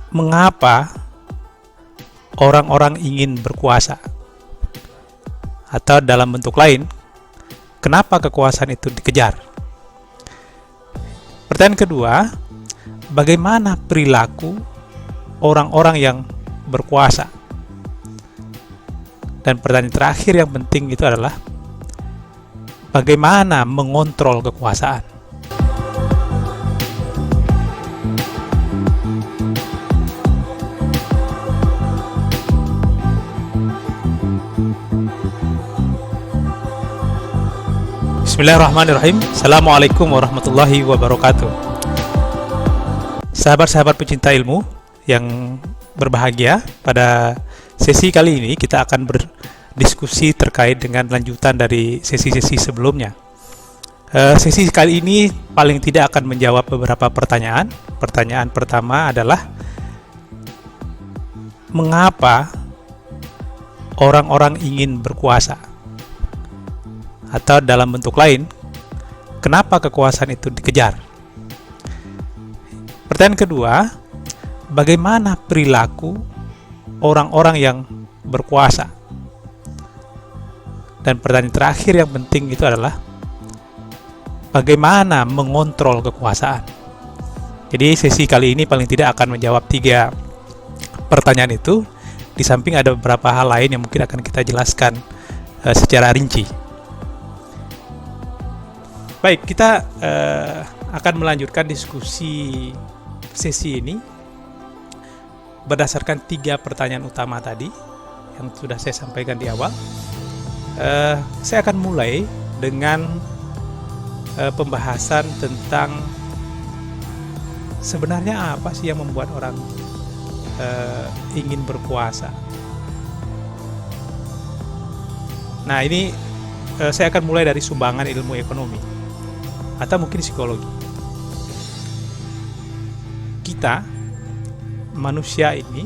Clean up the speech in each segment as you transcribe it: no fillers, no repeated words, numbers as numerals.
Mengapa orang-orang ingin berkuasa? Atau dalam bentuk lain, kenapa kekuasaan itu dikejar? Pertanyaan kedua, bagaimana perilaku orang-orang yang berkuasa? Dan pertanyaan terakhir yang penting itu adalah bagaimana mengontrol kekuasaan? Bismillahirrahmanirrahim. Assalamualaikum warahmatullahi wabarakatuh. Sahabat-sahabat pecinta ilmu yang berbahagia, pada sesi kali ini kita akan berdiskusi terkait dengan lanjutan dari sesi-sesi sebelumnya. Sesi kali ini paling tidak akan menjawab beberapa pertanyaan. Pertanyaan pertama adalah, mengapa orang-orang ingin berkuasa? Atau dalam bentuk lain, kenapa kekuasaan itu dikejar? Pertanyaan kedua, bagaimana perilaku orang-orang yang berkuasa? Dan pertanyaan terakhir yang penting itu adalah bagaimana mengontrol kekuasaan? Jadi sesi kali ini paling tidak akan menjawab 3 pertanyaan itu. Di samping ada beberapa hal lain yang mungkin akan kita jelaskan secara rinci. Baik, kita akan melanjutkan diskusi sesi ini berdasarkan 3 pertanyaan utama tadi yang sudah saya sampaikan di awal. Saya akan mulai dengan pembahasan tentang sebenarnya apa sih yang membuat orang ingin berkuasa. Nah, ini saya akan mulai dari sumbangan ilmu ekonomi atau mungkin psikologi. Kita manusia ini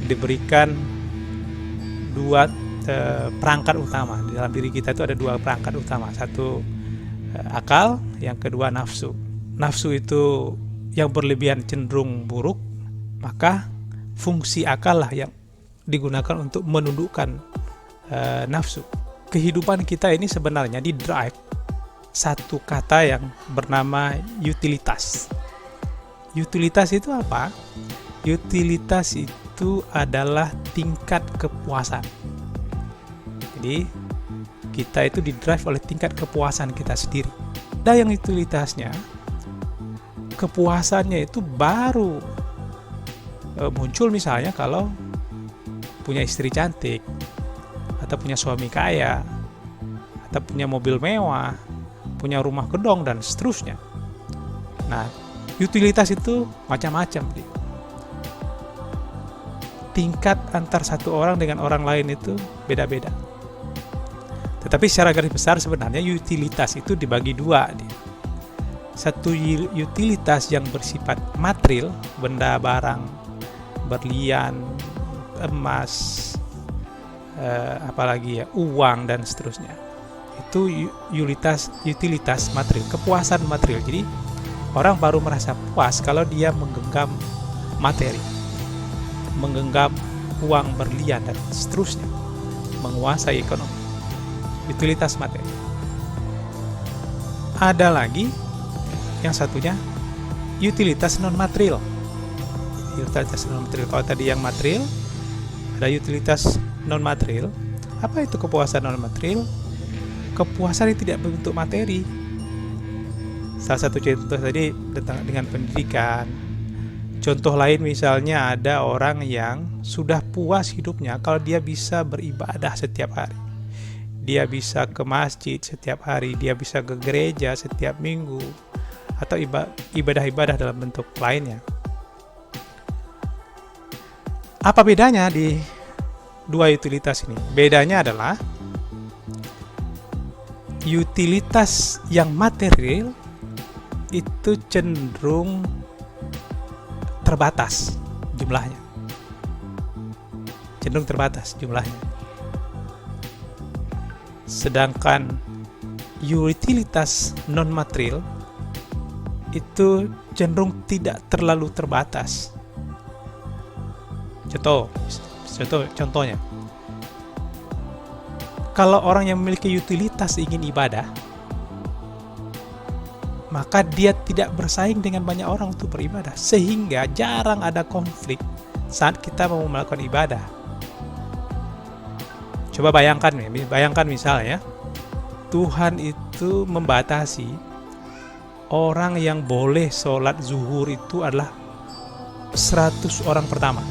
diberikan 2 perangkat utama. Di dalam diri kita itu ada 2 perangkat utama. Satu akal, yang kedua nafsu. Nafsu itu yang berlebihan cenderung buruk, maka fungsi akal lah yang digunakan untuk menundukkan nafsu. Kehidupan kita ini sebenarnya di drive satu kata yang bernama utilitas. Utilitas itu apa? Utilitas itu adalah tingkat kepuasan. Jadi kita itu di drive oleh tingkat kepuasan kita sendiri. Dan yang utilitasnya, kepuasannya itu baru muncul misalnya kalau punya istri cantik, atau punya suami kaya, atau punya mobil mewah, punya rumah gedong, dan seterusnya. Nah, utilitas itu macam-macam. Tingkat antar satu orang dengan orang lain itu beda-beda. Tetapi secara garis besar sebenarnya utilitas itu dibagi 2. Satu utilitas yang bersifat material, benda barang, berlian, emas, apalagi ya, uang dan seterusnya. Itu utilitas material, kepuasan material. Jadi orang baru merasa puas kalau dia menggenggam materi, menggenggam uang, berlian dan seterusnya, menguasai ekonomi. Utilitas materi. Ada lagi yang satunya utilitas non material. Utilitas non material. Kalau tadi yang material, ada utilitas non material. Apa itu kepuasan non material? Kepuasan yang tidak berbentuk materi. Salah satu contoh tadi dengan pendidikan. Contoh lain misalnya ada orang yang sudah puas hidupnya kalau dia bisa beribadah setiap hari. Dia bisa ke masjid setiap hari, dia bisa ke gereja setiap minggu, atau ibadah-ibadah dalam bentuk lainnya. Apa bedanya di 2 utilitas ini? Bedanya adalah utilitas yang material itu cenderung terbatas jumlahnya. Sedangkan utilitas non material itu cenderung tidak terlalu terbatas. Contohnya, kalau orang yang memiliki utilitas ingin ibadah, maka dia tidak bersaing dengan banyak orang untuk beribadah, sehingga jarang ada konflik saat kita mau melakukan ibadah. Coba bayangkan misalnya Tuhan itu membatasi orang yang boleh sholat zuhur itu adalah 100 orang pertama.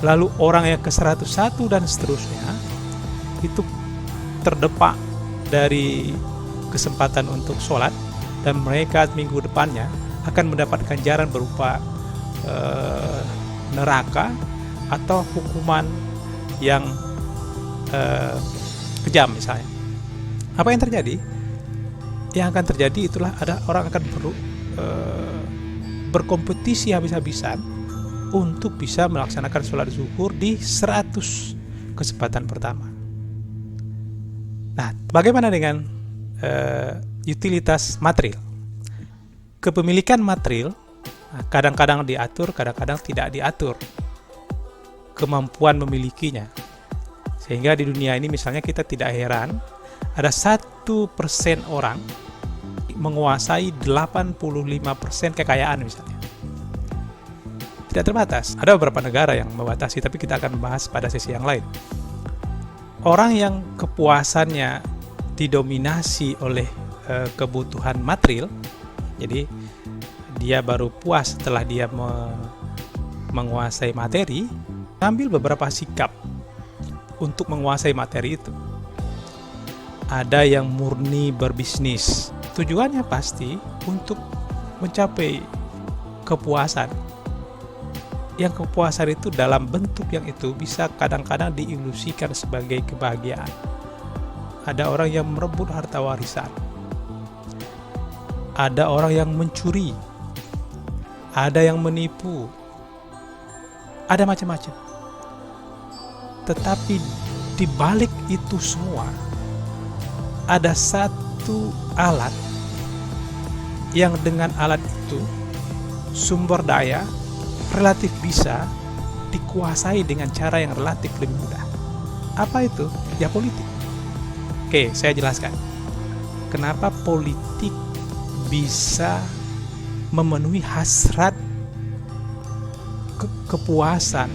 Lalu orang yang ke-101 dan seterusnya itu terdepak dari kesempatan untuk sholat, dan mereka minggu depannya akan mendapatkan ganjaran berupa neraka atau hukuman yang kejam misalnya. Apa yang terjadi? Yang akan terjadi itulah ada orang akan berkompetisi habis-habisan untuk bisa melaksanakan sholat zuhur di 100 kesempatan pertama. Nah, bagaimana dengan utilitas material? Kepemilikan material kadang-kadang diatur, kadang-kadang tidak diatur kemampuan memilikinya. Sehingga di dunia ini misalnya kita tidak heran ada 1% orang menguasai 85% kekayaan misalnya. Tidak terbatas. Ada beberapa negara yang membatasi, tapi kita akan bahas pada sesi yang lain. Orang yang kepuasannya didominasi oleh kebutuhan material, jadi dia baru puas setelah dia menguasai materi, ambil beberapa sikap untuk menguasai materi itu. Ada yang murni berbisnis, tujuannya pasti untuk mencapai kepuasan. Yang kepuasan itu dalam bentuk yang itu bisa kadang-kadang diilusikan sebagai kebahagiaan. Ada orang yang merebut harta warisan, ada orang yang mencuri, ada yang menipu, ada macam-macam. Tetapi di balik itu semua ada satu alat yang dengan alat itu sumber daya relatif bisa dikuasai dengan cara yang relatif lebih mudah. Apa itu? Ya politik. Oke, saya jelaskan. Kenapa politik bisa memenuhi hasrat kepuasan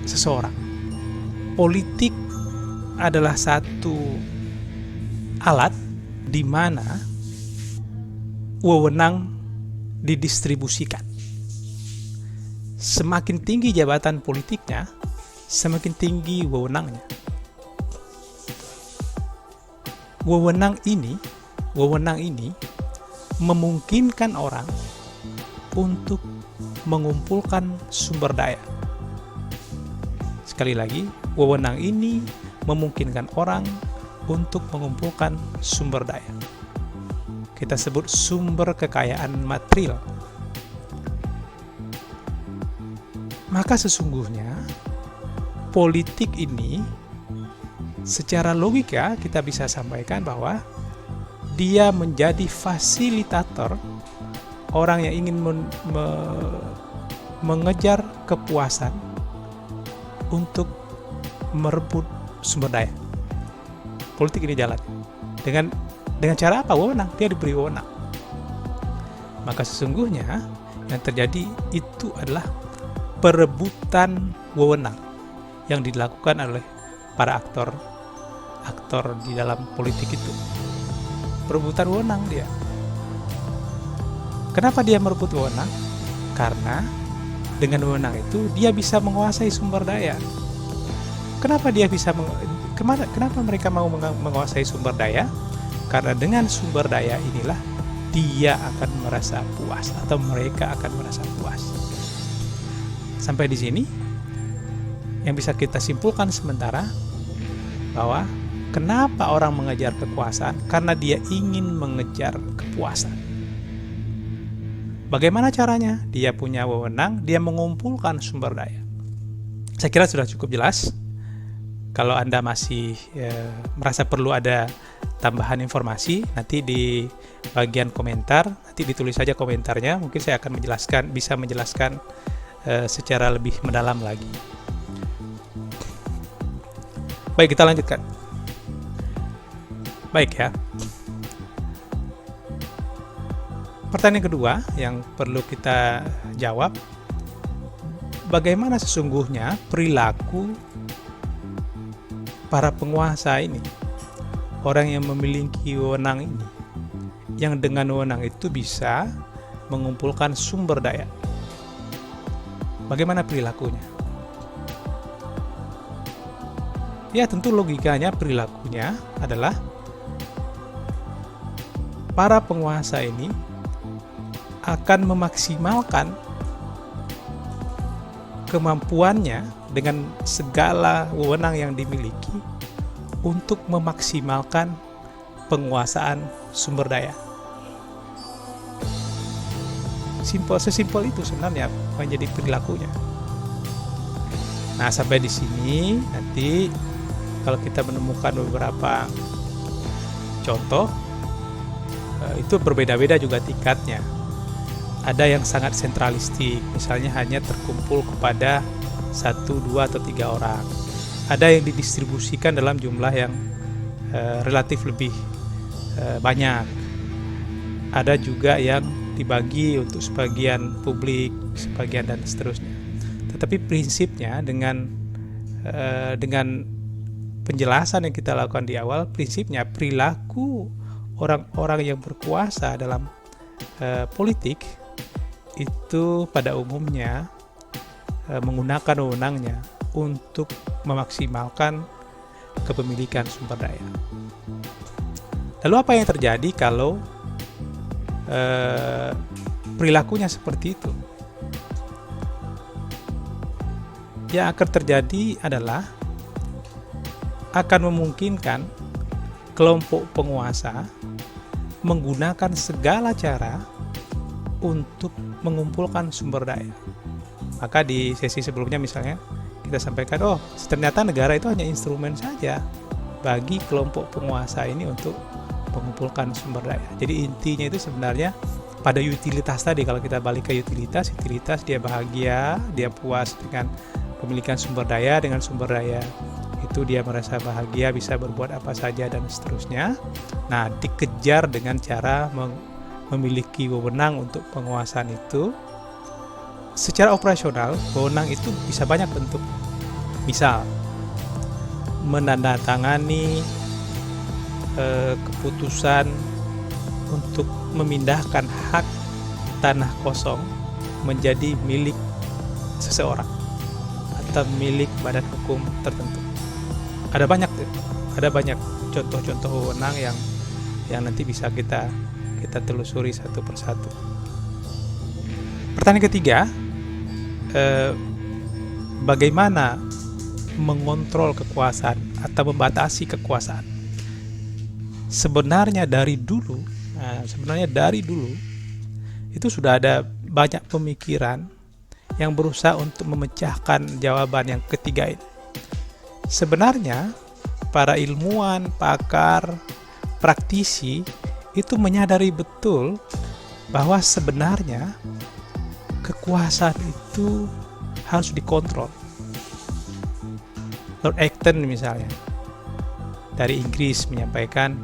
seseorang. Politik adalah satu alat di mana wewenang didistribusikan. Semakin tinggi jabatan politiknya, semakin tinggi wewenangnya. Wewenang ini memungkinkan orang untuk mengumpulkan sumber daya. Sekali lagi, wewenang ini memungkinkan orang untuk mengumpulkan sumber daya. Kita sebut sumber kekayaan material. Maka sesungguhnya politik ini secara logika kita bisa sampaikan bahwa dia menjadi fasilitator orang yang ingin mengejar kepuasan untuk merebut sumber daya. Politik ini jalan dengan cara apa? Wewenang. Dia diberi wewenang. Maka sesungguhnya yang terjadi itu adalah perebutan wewenang yang dilakukan oleh para aktor di dalam politik itu. Perebutan wewenang dia. Kenapa dia merebut wewenang? Karena dengan wewenang itu dia bisa menguasai sumber daya. Kenapa mereka mau menguasai sumber daya? Karena dengan sumber daya inilah dia akan merasa puas atau mereka akan merasa puas. Sampai di sini yang bisa kita simpulkan sementara bahwa kenapa orang mengejar kekuasaan? Karena dia ingin mengejar kepuasan. Bagaimana caranya? Dia punya wewenang, dia mengumpulkan sumber daya. Saya kira sudah cukup jelas. Kalau Anda masih merasa perlu ada tambahan informasi, nanti di bagian komentar, nanti ditulis saja komentarnya. Mungkin saya akan bisa menjelaskan secara lebih mendalam lagi. Baik, kita lanjutkan. Baik ya. Pertanyaan kedua yang perlu kita jawab, bagaimana sesungguhnya perilaku para penguasa ini, orang yang memiliki wewenang ini, yang dengan wewenang itu bisa mengumpulkan sumber daya. Bagaimana perilakunya? Ya, tentu logikanya perilakunya adalah para penguasa ini akan memaksimalkan kemampuannya dengan segala wewenang yang dimiliki untuk memaksimalkan penguasaan sumber daya. Sesimpel itu sebenarnya menjadi perilakunya. Nah, sampai di sini nanti kalau kita menemukan beberapa contoh, itu berbeda-beda juga tingkatnya. Ada yang sangat sentralistik, misalnya hanya terkumpul kepada 1, 2, atau 3 orang. Ada yang didistribusikan dalam jumlah yang relatif lebih banyak. Ada juga yang dibagi untuk sebagian publik, sebagian dan seterusnya. Tetapi prinsipnya dengan penjelasan yang kita lakukan di awal, prinsipnya perilaku orang-orang yang berkuasa dalam politik itu pada umumnya menggunakan wewenangnya untuk memaksimalkan kepemilikan sumber daya. Lalu apa yang terjadi kalau perilakunya seperti itu? Yang akan terjadi adalah akan memungkinkan kelompok penguasa menggunakan segala cara untuk mengumpulkan sumber daya. Maka di sesi sebelumnya misalnya kita sampaikan, ternyata negara itu hanya instrumen saja bagi kelompok penguasa ini untuk mengumpulkan sumber daya. Jadi intinya itu sebenarnya pada utilitas tadi. Kalau kita balik ke utilitas dia bahagia, dia puas dengan pemilikan sumber daya, dengan sumber daya itu dia merasa bahagia, bisa berbuat apa saja dan seterusnya. Nah, dikejar dengan cara memiliki wewenang untuk penguasaan itu. Secara operasional, wewenang itu bisa banyak bentuk. Misal, menandatangani keputusan untuk memindahkan hak tanah kosong menjadi milik seseorang atau milik badan hukum tertentu. Ada banyak contoh-contoh wewenang yang nanti bisa kita telusuri satu persatu. Pertanyaan ketiga, bagaimana mengontrol kekuasaan atau membatasi kekuasaan? Sebenarnya dari dulu itu sudah ada banyak pemikiran yang berusaha untuk memecahkan jawaban yang ketiga ini. Sebenarnya para ilmuwan, pakar, praktisi itu menyadari betul bahwa sebenarnya kekuasaan itu harus dikontrol. Lord Acton misalnya dari Inggris menyampaikan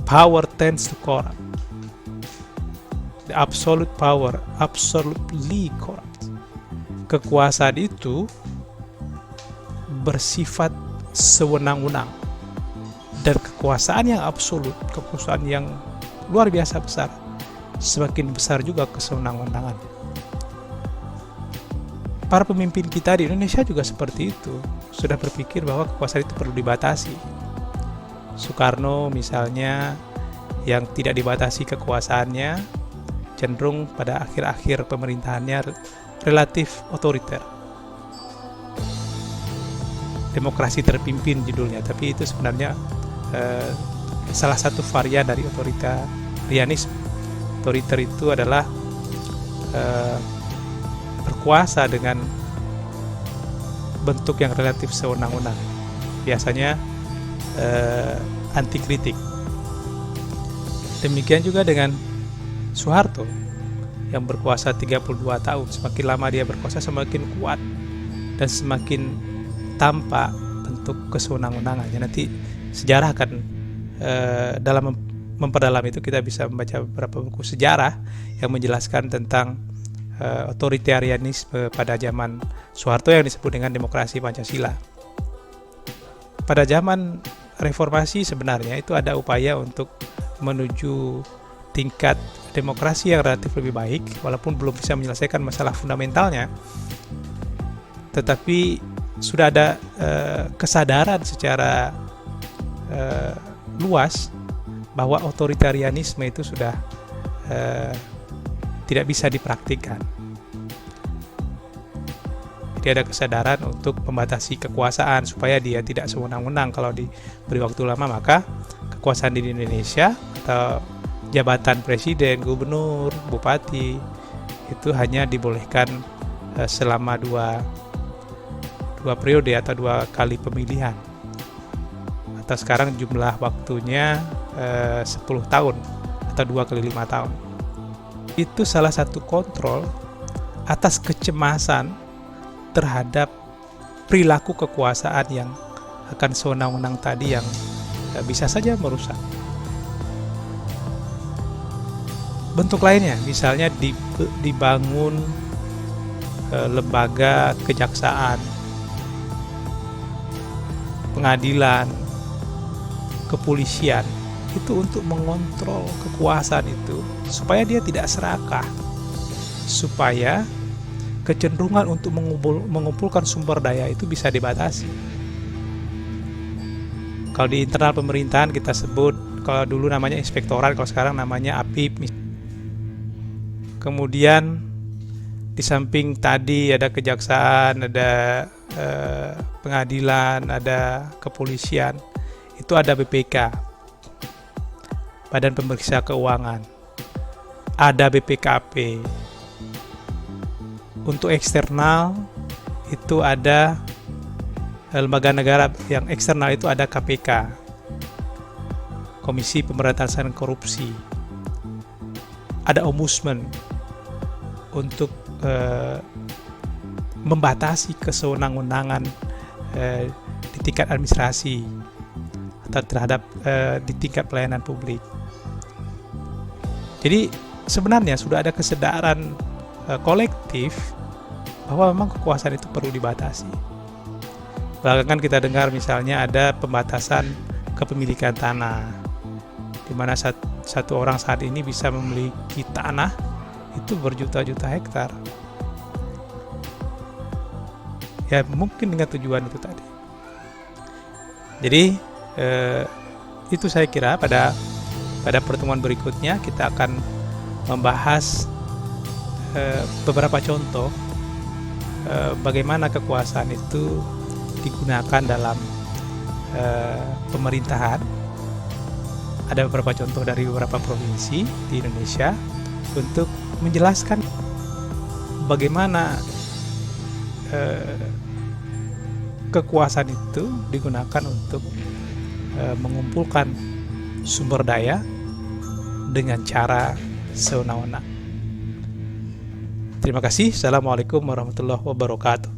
power tends to corrupt. The absolute power absolutely corrupt. Kekuasaan itu bersifat sewenang-wenang, dan kekuasaan yang absolut, kekuasaan yang luar biasa besar, semakin besar juga kesewenang-wenangan. Para pemimpin kita di Indonesia juga seperti itu, sudah berpikir bahwa kekuasaan itu perlu dibatasi. Soekarno misalnya, yang tidak dibatasi kekuasaannya, cenderung pada akhir-akhir pemerintahannya relatif otoriter. Demokrasi terpimpin judulnya, tapi itu sebenarnya salah satu varian dari otoritarianisme. Otoriter itu adalah berkuasa dengan bentuk yang relatif sewenang-wenang, biasanya anti kritik. Demikian juga dengan Soeharto yang berkuasa 32 tahun. Semakin lama dia berkuasa semakin kuat dan semakin tampak bentuk kesewenang-wenangannya. Nanti sejarah akan dalam memperdalam itu kita bisa membaca beberapa buku sejarah yang menjelaskan tentang otoritarianisme pada zaman Soeharto yang disebut dengan demokrasi Pancasila. Pada zaman reformasi sebenarnya itu ada upaya untuk menuju tingkat demokrasi yang relatif lebih baik, walaupun belum bisa menyelesaikan masalah fundamentalnya, tetapi sudah ada kesadaran secara luas bahwa otoritarianisme itu sudah tidak bisa dipraktikkan. Jadi ada kesadaran untuk membatasi kekuasaan supaya dia tidak sewenang-wenang. Kalau diberi waktu lama, maka kekuasaan di Indonesia atau jabatan presiden, gubernur, bupati itu hanya dibolehkan selama dua periode atau 2 kali pemilihan. Atau sekarang jumlah waktunya 10 tahun atau 2 kali 5 tahun. Itu salah satu kontrol atas kecemasan terhadap perilaku kekuasaan yang akan sewenang-wenang tadi yang bisa saja merusak. Bentuk lainnya misalnya dibangun lembaga kejaksaan, pengadilan, kepolisian itu untuk mengontrol kekuasaan itu supaya dia tidak serakah, supaya kecenderungan untuk mengumpulkan sumber daya itu bisa dibatasi. Kalau di internal pemerintahan kita sebut, kalau dulu namanya inspektorat, kalau sekarang namanya APIP. Kemudian di samping tadi ada kejaksaan, ada pengadilan, ada kepolisian, itu ada BPK, Badan Pemeriksa Keuangan, ada BPKP. Untuk eksternal itu ada lembaga negara yang eksternal, itu ada KPK, Komisi Pemberantasan Korupsi, ada Ombudsman untuk membatasi kesewenang-wenangan di tingkat administrasi atau terhadap di tingkat pelayanan publik. Jadi sebenarnya sudah ada kesadaran kolektif bahwa memang kekuasaan itu perlu dibatasi. Belakangan kita dengar misalnya ada pembatasan kepemilikan tanah, di mana satu orang saat ini bisa memiliki tanah itu berjuta-juta hektar. Ya mungkin dengan tujuan itu tadi. Jadi itu saya kira pada pertemuan berikutnya kita akan membahas beberapa contoh bagaimana kekuasaan itu digunakan dalam pemerintahan. Ada beberapa contoh dari beberapa provinsi di Indonesia untuk menjelaskan bagaimana kekuasaan itu digunakan untuk mengumpulkan sumber daya dengan cara sewenang-wenang. Terima kasih. Assalamualaikum warahmatullahi wabarakatuh.